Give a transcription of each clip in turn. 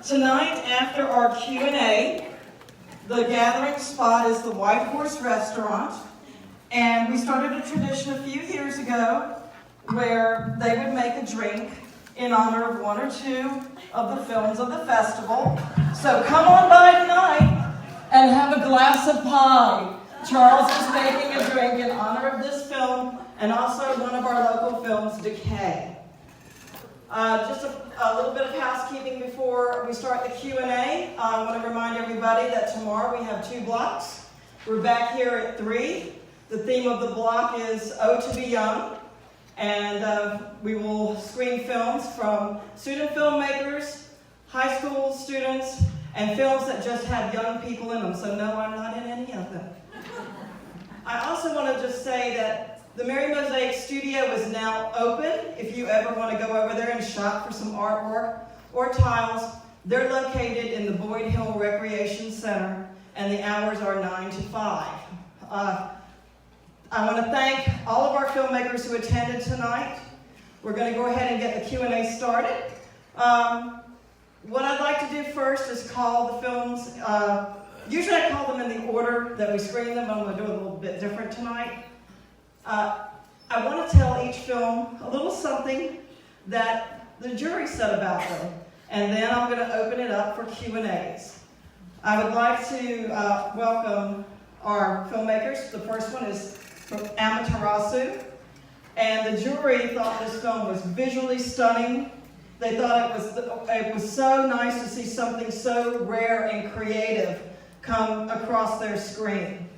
Tonight, after our Q&A, the gathering spot is the White Horse Restaurant. And we started a tradition a few years ago where they would make a drink in honor of one or two of the films of the festival. So come on by tonight and have a glass of pie. Charles is making a drink in honor of this film and also one of our local films, Decay. Just a little bit of housekeeping before we start the Q&A. I want to remind everybody that tomorrow we have 2 blocks. We're back here at 3. The theme of the block is Oh to Be Young. And we will screen films from student filmmakers, high school students, and films that just have young people in them. So no, I'm not in any of them. I also want to just say that the Mary Mosaic Studio is now open. If you ever want to go over there and shop for some artwork or tiles, they're located in the Boyd Hill Recreation Center, and the hours are 9 to 5. I want to thank all of our filmmakers who attended tonight. We're going to go ahead and get the Q&A started. What I'd like to do first is call the films. Usually I call them in the order that we screen them, but I'm going to do it a little bit different tonight. I want to tell each film a little something that the jury said about them, and then I'm going to open it up for Q&As. I would like to welcome our filmmakers. The first one is from Amaterasu, and the jury thought this film was visually stunning. They thought it was so nice to see something so rare and creative come across their screen.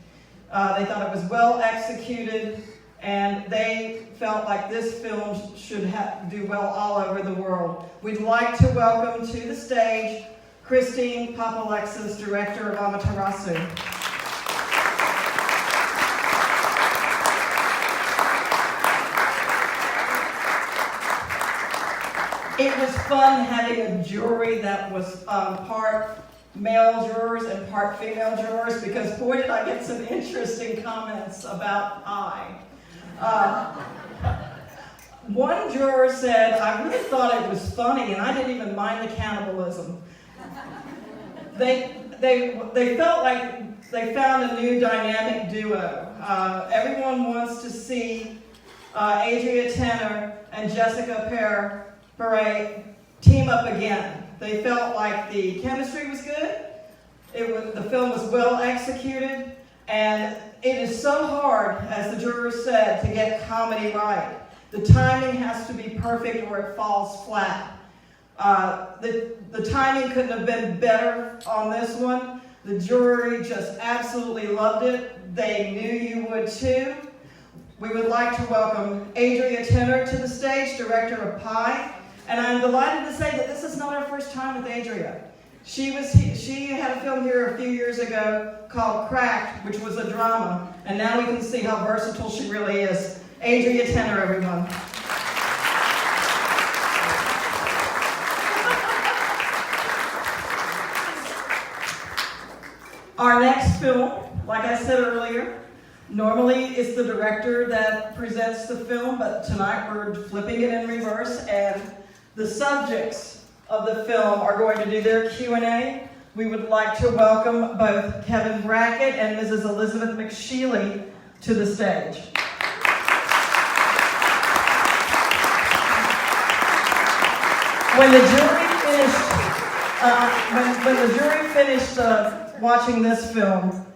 They thought it was well executed, and they felt like this film should do well all over the world. We'd like to welcome to the stage Christine Papalexis, director of Amaterasu. It was fun having a jury that was part male jurors and part female jurors, because boy did I get some interesting comments about pie. One juror said, I really thought it was funny and I didn't even mind the cannibalism. They felt like they found a new dynamic duo. Everyone wants to see Adria Tennor and Jessica Perret team up again. They felt like the chemistry was good, the film was well executed, and it is so hard, as the jurors said, to get comedy right. The timing has to be perfect or it falls flat. The timing couldn't have been better on this one. The jury just absolutely loved it. They knew you would too. We would like to welcome Adria Tennor to the stage, director of Pie. And I'm delighted to say that this is not our first time with Adria. She had a film here a few years ago called Cracked, which was a drama. And now we can see how versatile she really is. Adria Tennor, everyone. Our next film, like I said earlier, normally it's the director that presents the film, but tonight we're flipping it in reverse, and the subjects of the film are going to do their Q&A. We would like to welcome both Kevin Brackett and Mrs. Elizabeth McSheehey to the stage. When the jury finished watching this film,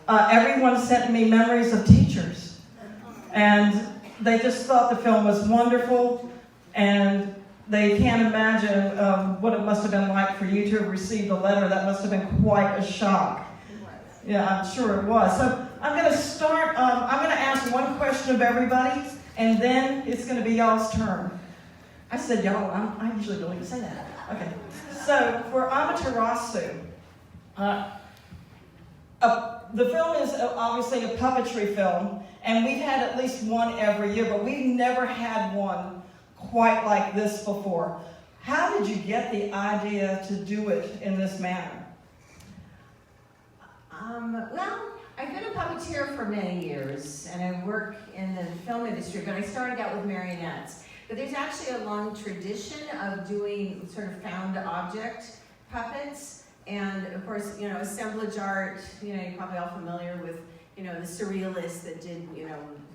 everyone sent me memories of teachers, and they just thought the film was wonderful, and they can't imagine what it must have been like for you to have received a letter. That must have been quite a shock. Yeah, I'm sure it was. So I'm going to start, I'm going to ask one question of everybody, and then it's going to be y'all's turn. I said y'all, I usually don't even say that. Okay, so for Amaterasu, the film is obviously a puppetry film, and we've had at least one every year, but we've never had one quite like this before. How did you get the idea to do it in this manner? Well, I've been a puppeteer for many years, and I work in the film industry, but I started out with marionettes. But there's actually a long tradition of doing sort of found object puppets, and of course, assemblage art. You're probably all familiar with, the surrealists that did,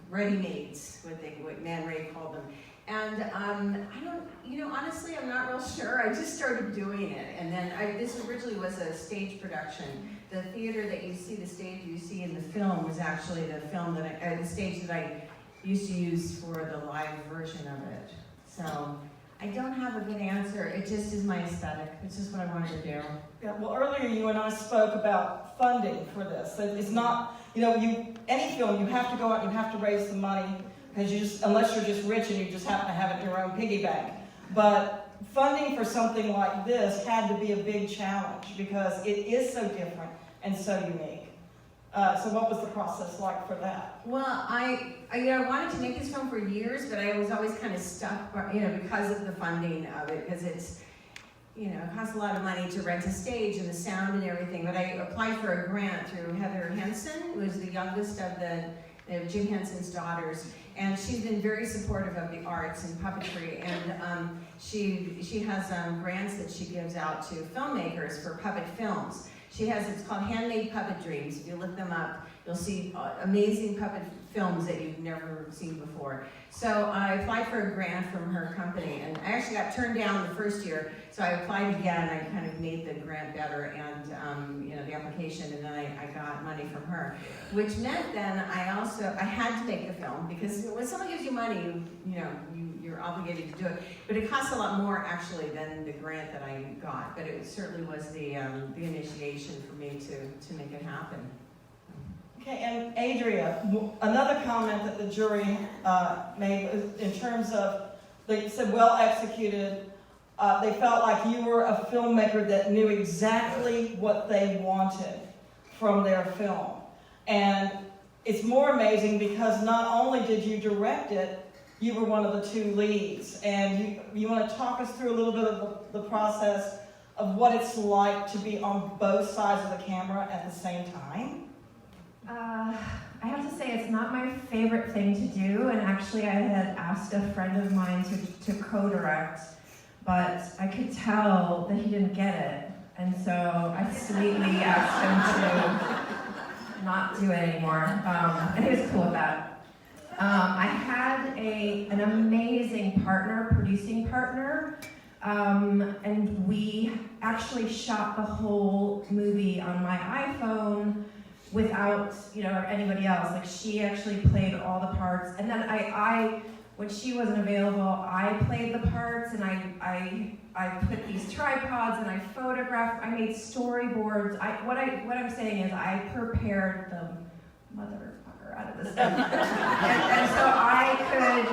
ready-mades, what Man Ray called them. And I don't, honestly, I'm not real sure. I just started doing it, and then this originally was a stage production. The theater that you see, the stage you see in the film, was actually the stage that I used to use for the live version of it. So I don't have a good answer. It just is my aesthetic. It's just what I wanted to do. Yeah, well, earlier you and I spoke about funding for this. It's not, any film, you have to go out and you have to raise the money, because unless you're just rich and you just happen to have it in your own piggy bank. But funding for something like this had to be a big challenge because it is so different and so unique. So what was the process like for that? Well, I wanted to make this film for years, but I was always kind of stuck, because of the funding of it, because it's, it costs a lot of money to rent a stage and the sound and everything. But I applied for a grant through Heather Henson, who was the youngest of Jim Henson's daughters, and she's been very supportive of the arts and puppetry, and she has grants that she gives out to filmmakers for puppet films. It's called Handmade Puppet Dreams. If you look them up, you'll see amazing puppet films that you've never seen before. So I applied for a grant from her company, and I actually got turned down the first year, so I applied again. I kind of made the grant better, and the application, and then I got money from her, which meant then I had to make the film, because when someone gives you money, you're obligated to do it. But it costs a lot more actually than the grant that I got. But it certainly was the initiation for me to make it happen. Okay, and Adria, another comment that the jury made in terms of, they said well executed. They felt like you were a filmmaker that knew exactly what they wanted from their film. And it's more amazing because not only did you direct it, you were one of the two leads. And you want to talk us through a little bit of the process of what it's like to be on both sides of the camera at the same time? I have to say it's not my favorite thing to do, and actually I had asked a friend of mine to co-direct, but I could tell that he didn't get it, and so I sweetly asked him to not do it anymore, and he was cool with that. I had an amazing producing partner, and we actually shot the whole movie on my iPhone without, anybody else. Like, she actually played all the parts, and then I when she wasn't available, I played the parts, and I put these tripods, and I photographed, I made storyboards. What I'm saying is I prepared the motherfucker out of this stuff. and so I could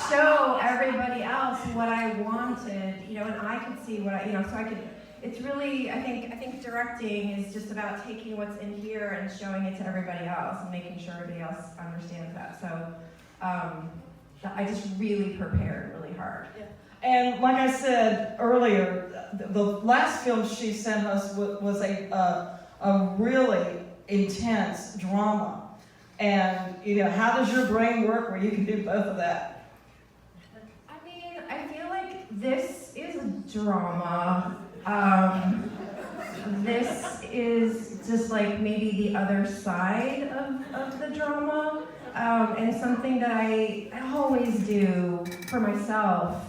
show everybody else what I wanted, and I could see what so I could. It's really, I think directing is just about taking what's in here and showing it to everybody else and making sure everybody else understands that. So I just really prepared really hard. Yeah. And like I said earlier, the last film she sent us was a really intense drama. And, how does your brain work where you can do both of that? I mean, I feel like this is a drama. This is just like maybe the other side of the drama, and something that I always do for myself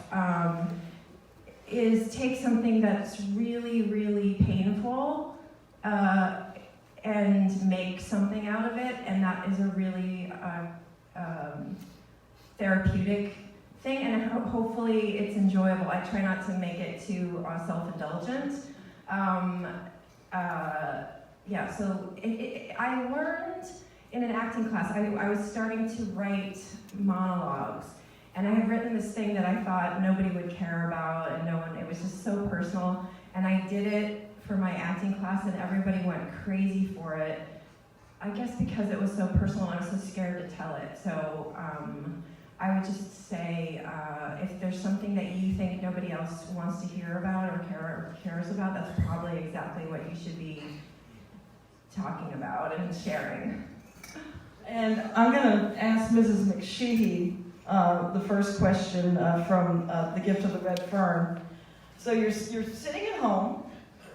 is take something that's really, really painful and make something out of it, and that is a really therapeutic thing, and hopefully it's enjoyable. I try not to make it too self-indulgent. So I learned in an acting class, I was starting to write monologues, and I had written this thing that I thought nobody would care about, and it was just so personal, and I did it for my acting class, and everybody went crazy for it. I guess because it was so personal, and I was so scared to tell it. So I would just say, if there's something that you think nobody else wants to hear about or cares about, that's probably exactly what you should be talking about and sharing. And I'm going to ask Mrs. McSheehey the first question from The Gift of the Red Fern. So you're sitting at home,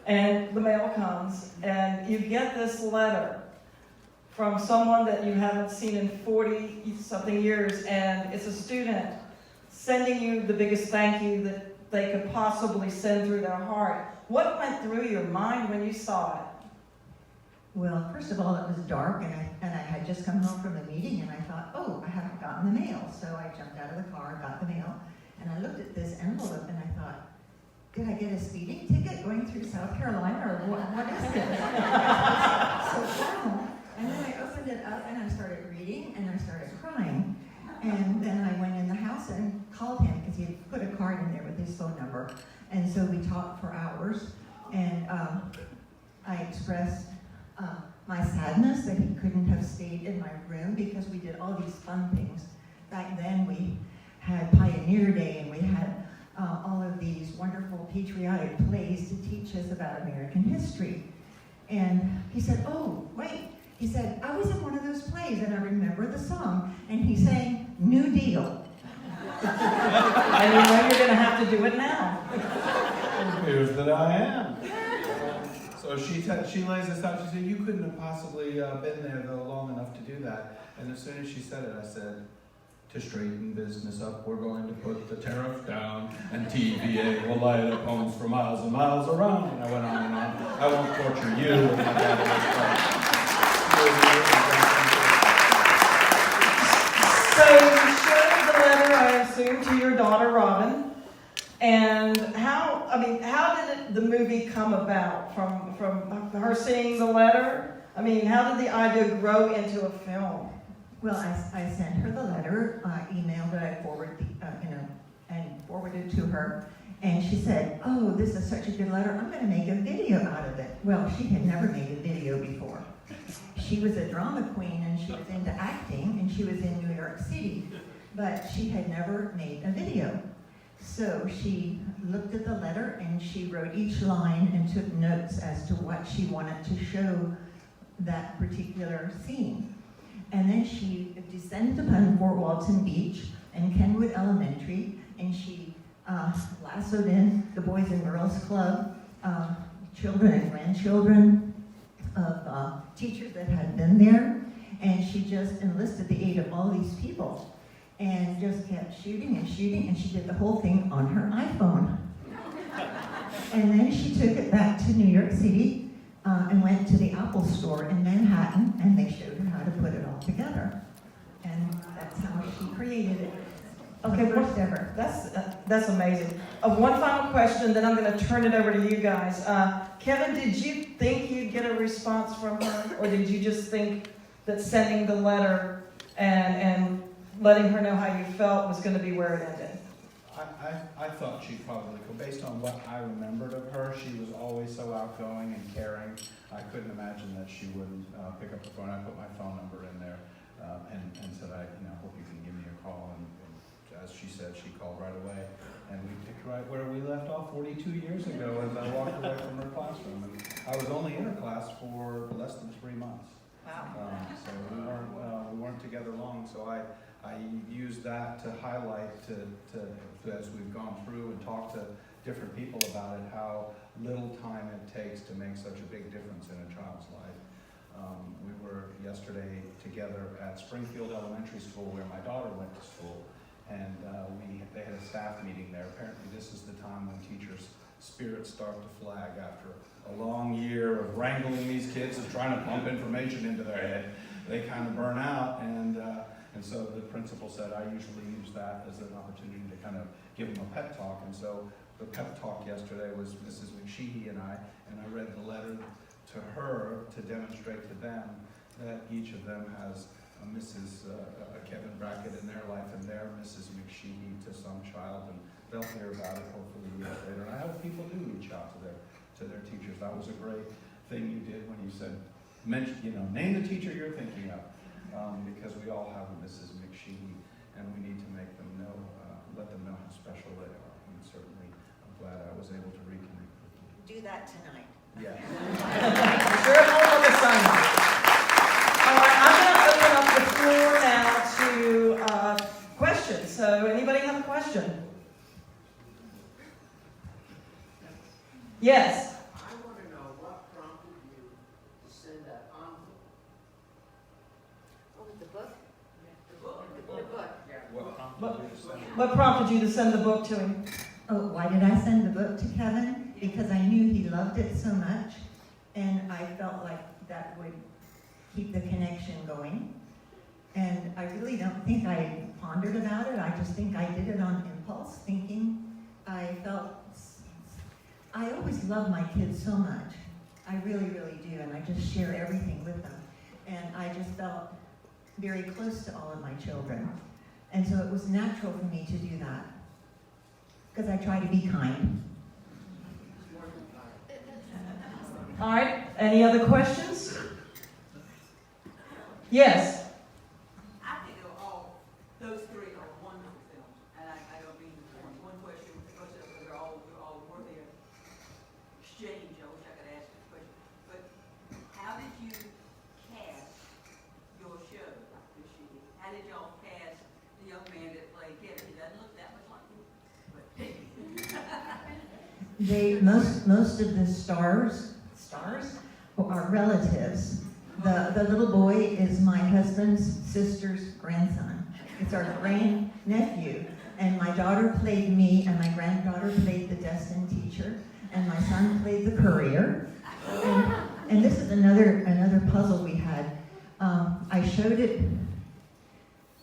and the mail comes, and you get this letter from someone that you haven't seen in 40-something years, and it's a student sending you the biggest thank you that they could possibly send through their heart. What went through your mind when you saw it? Well, first of all, it was dark, and I had just come home from a meeting, and I thought, oh, I haven't gotten the mail. So I jumped out of the car, got the mail, and I looked at this envelope, and I thought, did I get a speeding ticket going through South Carolina, or what is this? So wow. And then I opened it up, and I started reading, and I started crying. And then I went in the house and called him, because he had put a card in there with his phone number. And so we talked for hours, and I expressed my sadness that he couldn't have stayed in my room, because we did all these fun things. Back then we had Pioneer Day, and we had all of these wonderful patriotic plays to teach us about American history. And he said, oh, wait. He said, I was in one of those plays, and I remember the song. And he sang, New Deal. And you know you're going to have to do it now. It appears that I am. So she lays this out. She said, you couldn't have possibly been there though long enough to do that. And as soon as she said it, I said, to straighten business up, we're going to put the tariff down, and TVA will light up homes for miles and miles around. And I went on and on. I won't torture you with my dad. So you showed the letter, I assume, to your daughter, Robin. And how did the movie come about? From her seeing the letter? I mean, how did the idea grow into a film? Well, I sent her the letter, emailed it, I forwarded to her, and she said, oh, this is such a good letter, I'm going to make a video out of it. Well, she had never made a video before. She was a drama queen, and she was into acting, and she was in New York City, but she had never made a video. So she looked at the letter, and she wrote each line and took notes as to what she wanted to show that particular scene. And then she descended upon Fort Walton Beach and Kenwood Elementary, and she lassoed in the Boys and Girls Club, children and grandchildren of teachers that had been there, and she just enlisted the aid of all these people and just kept shooting, and she did the whole thing on her iPhone. And then she took it back to New York City and went to the Apple store in Manhattan, and they showed her how to put it all together. And that's how she created it. Okay, first ever. That's amazing. One final question, then I'm going to turn it over to you guys. Kevin, did you think you'd get a response from her, or did you just think that sending the letter and letting her know how you felt was going to be where it ended? I thought she'd probably go. Based on what I remembered of her, she was always so outgoing and caring. I couldn't imagine that she wouldn't pick up the phone. I put my phone number in there and said, I hope you can give me a call. And as she said, she called right away. And we picked right where we left off 42 years ago as I walked away from her classroom. And I was only in her class for less than 3 months. Wow. So we weren't together long. So I used that to highlight as we've gone through and talked to different people about it, how little time it takes to make such a big difference in a child's life. We were yesterday together at Springfield Elementary School, where my daughter went to school, and they had a staff meeting there. Apparently this is the time when teachers' spirits start to flag after a long year of wrangling these kids and trying to pump information into their head. They kind of burn out, and so the principal said, I usually use that as an opportunity to kind of give them a pep talk. And so the pep talk yesterday was Mrs. McSheehey and I read the letter to her to demonstrate to them that each of them has a Mrs. Kevin Brackett in their life, and their Mrs. McSheehey to some child, and they'll hear about it hopefully years later. And I hope people do reach out to their teachers. That was a great thing you did when you said, name the teacher you're thinking of. Because we all have a Mrs. McSheehey, and we need to make them know, let them know how special they are. And certainly, I'm glad I was able to reconnect with them. Do that tonight. Yeah. Sure, hold on the sign. All right, I'm going to open up the floor now to questions. So, anybody have a question? Yes. I want What prompted you to send the book to him? Oh, why did I send the book to Kevin? Because I knew he loved it so much, and I felt like that would keep the connection going. And I really don't think I pondered about it. I just think I did it on impulse, thinking. I always love my kids so much. I really, really do, and I just share everything with them. And I just felt very close to all of my children. And so it was natural for me to do that, because I try to be kind. All right, any other questions? Yes. I think those three are wonderful films, and I don't mean to point one question because they're all worthy of exchange. I wish I could ask this question, but how did you cast your show, McSheehey? How did y'all cast the young man that played Kevin? He doesn't look that much like you, but Most of the stars are relatives. The little boy is my husband's sister's grandson. It's our grand-nephew. And my daughter played me, and my granddaughter played the destined teacher, and my son played the courier. And this is another puzzle we had. I showed it,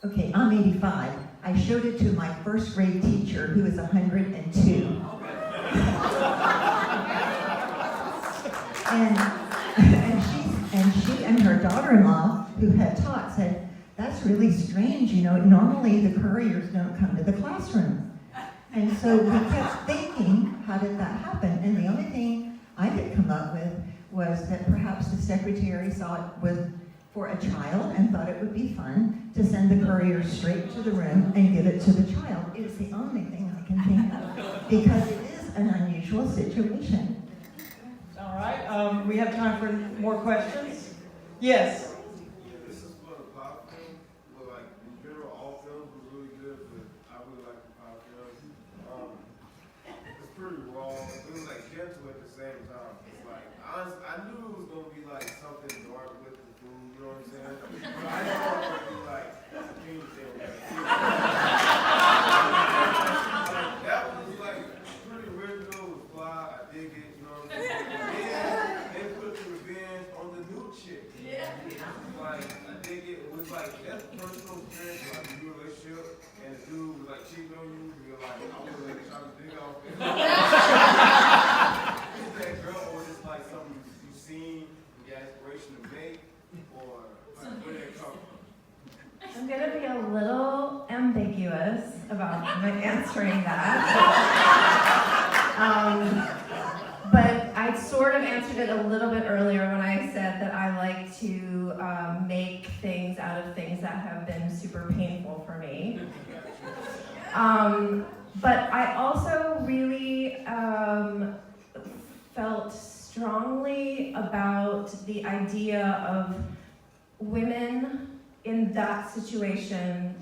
okay, I'm 85. I showed it to my first grade teacher, who is 102. And she and her daughter-in-law, who had taught, said, that's really strange, normally the couriers don't come to the classroom. And so we kept thinking, how did that happen? And the only thing I could come up with was that perhaps the secretary saw it was for a child and thought it would be fun to send the courier straight to the room and give it to the child. It is the only thing I can think of, because it is an unusual situation. All right, we have time for more questions. Yes. Yeah, this is for the pop film. Well, like, in general, all films were really good, but I really like the pop film. It's pretty raw. It was, like, gentle at the same time. It's like, honestly, I knew it was going to be, like, something dark with the food, you know what I'm saying? But I didn't want it to be, like, a theme thing. That was, like, pretty original. It was fly. I dig it, you know what I'm saying? And they put the revenge on the new chick. Like, I dig it. It was like, that's personal experience, like a new relationship, and the dude was like cheating on you, and you're like, I was like trying to dig off it. Is that girl, or is it like something you've seen, and get inspiration to make, or like, where did it come from? I'm going to be a little ambiguous about answering that. But I sort of answered it a little bit earlier when I said that I like to make things out of things that have been super painful for me. But I also really felt strongly about the idea of women in that situation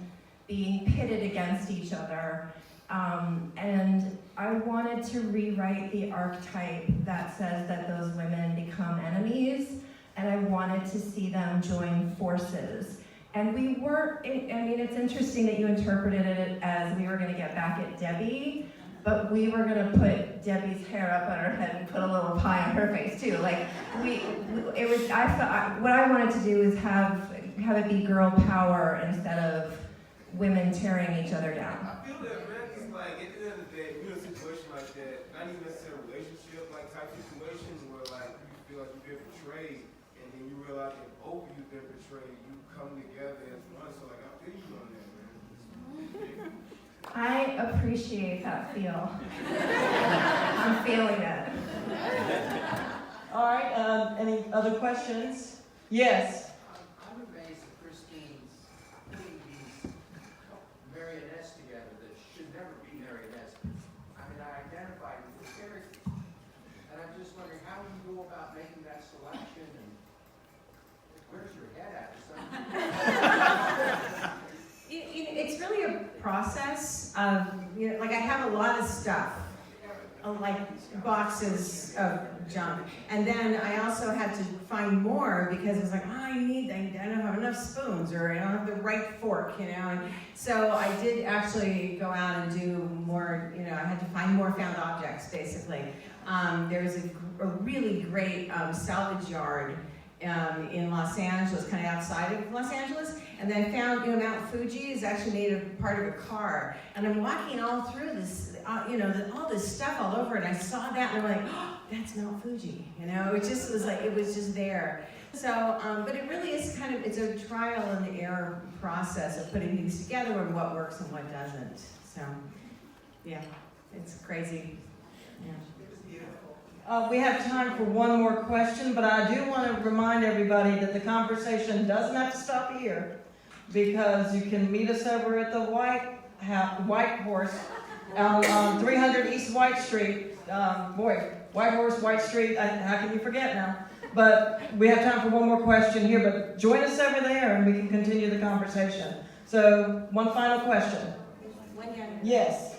being pitted against each other. And I wanted to rewrite the archetype that says that those women become enemies, and I wanted to see them join forces. And we weren't, it's interesting that you interpreted it as we were going to get back at Debbie, but we were going to put Debbie's hair up on her head and put a little pie on her face too. Like, what I wanted to do is have it be girl power instead of women tearing each other down. I feel that, man, it's like, at the end of the day, we're in a situation like that, not even necessarily a relationship, like type situations where like you feel like you've been betrayed, and then you realize that both of you've been betrayed, you come together as one, so like, I feel you on that, man. I appreciate that feel. I'm feeling it. All right, any other questions? Yes. I'm amazed that Christine's putting these marionettes together that should never be marionettes. I mean, I identified with the characters. And I'm just wondering, how do you go about making that selection, and where's your head at or something? It's really a process of, like I have a lot of stuff. like boxes of junk. And then I also had to find more because it was like, oh, I don't have enough spoons, or I don't have the right fork, you know. And so I did actually go out and do more, you know, I had to find more found objects, basically. There's a really great salvage yard in Los Angeles, kind of outside of Los Angeles, and then I found, you know, Mount Fuji is actually made of part of a car, and I'm walking all through this, you know, all this stuff all over, and I saw that, and I'm like, oh, that's Mount Fuji, you know, it just was like, it was just there. So, but it really is kind of, it's a trial and error process of putting things together and what works and what doesn't. So, yeah, it's crazy. Yeah. We have time for one more question, but I do want to remind everybody that the conversation doesn't have to stop here, because you can meet us over at the White Horse on 300 East White Street. White Horse, White Street, how can you forget now? But we have time for one more question here, but join us over there and we can continue the conversation. So, one final question. Yes.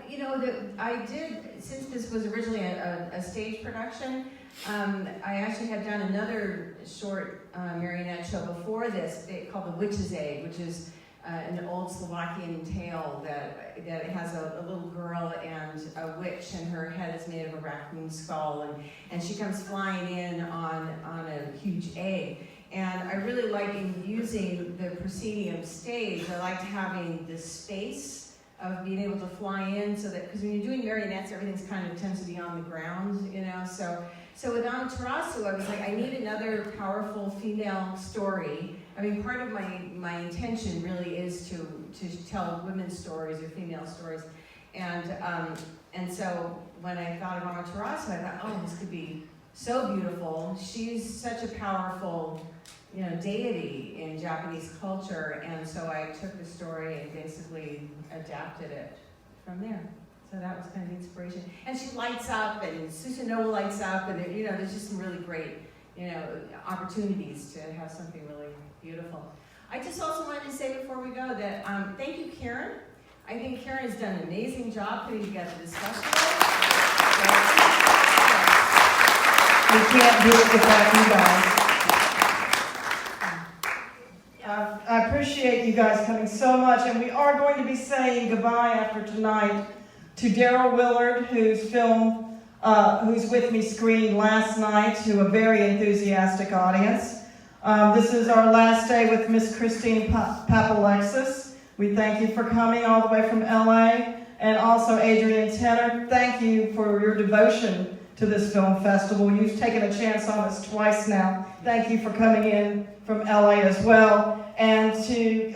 You know, I did, since this was originally a stage production, I actually had done another short marionette show before this called The Witch's Egg, which is an old Slovakian tale that has a little girl and a witch, and her head is made of a raccoon skull, and she comes flying in on a huge egg. And I really like using the proscenium stage. I liked having the space of being able to fly in, so that, because when you're doing marionettes, everything's kind of tends to be on the ground, you know. So with Amaterasu, I was like, I need another powerful female story. I mean, part of my intention really is to tell women's stories or female stories, and so when I thought of Amaterasu, I thought, oh, this could be so beautiful. She's such a powerful, you know, deity in Japanese culture, and so I took the story and basically adapted it from there. So that was kind of the inspiration. And she lights up, and Susanoo lights up, and you know, there's just some really great, you know, opportunities to have something really beautiful. I just also wanted to say before we go that thank you, Karen. I think Karen has done an amazing job putting together this festival. We can't do it without you guys. I appreciate you guys coming so much, and we are going to be saying goodbye after tonight to Daryl Willard, whose film, Who's With Me screened last night to a very enthusiastic audience. This is our last day with Miss Christine Papalexis. We thank you for coming all the way from LA, and also Adria Tennor, thank you for your devotion to this film festival. You've taken a chance on us twice now. Thank you for coming in from LA as well. And to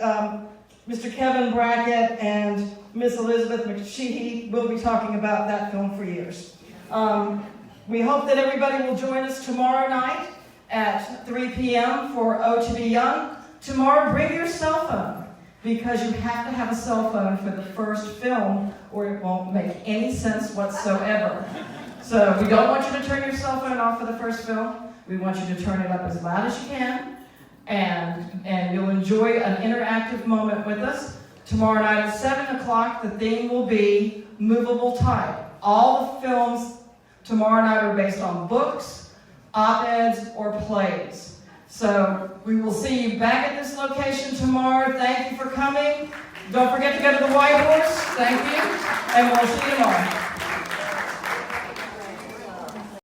Mr. Kevin Brackett and Miss Elizabeth McSheehey, we'll be talking about that film for years. We hope that everybody will join us tomorrow night at 3 p.m. for Oh to Be Young. Tomorrow, bring your cell phone, because you have to have a cell phone for the first film, or it won't make any sense whatsoever. So we don't want you to turn your cell phone off for the first film. We want you to turn it up as loud as you can, and you'll enjoy an interactive moment with us. Tomorrow night at 7 o'clock, the theme will be movable type. All the films tomorrow night are based on books, op-eds, or plays. So we will see you back at this location tomorrow. Thank you for coming. Don't forget to go to the White Horse. Thank you. And we'll see you tomorrow.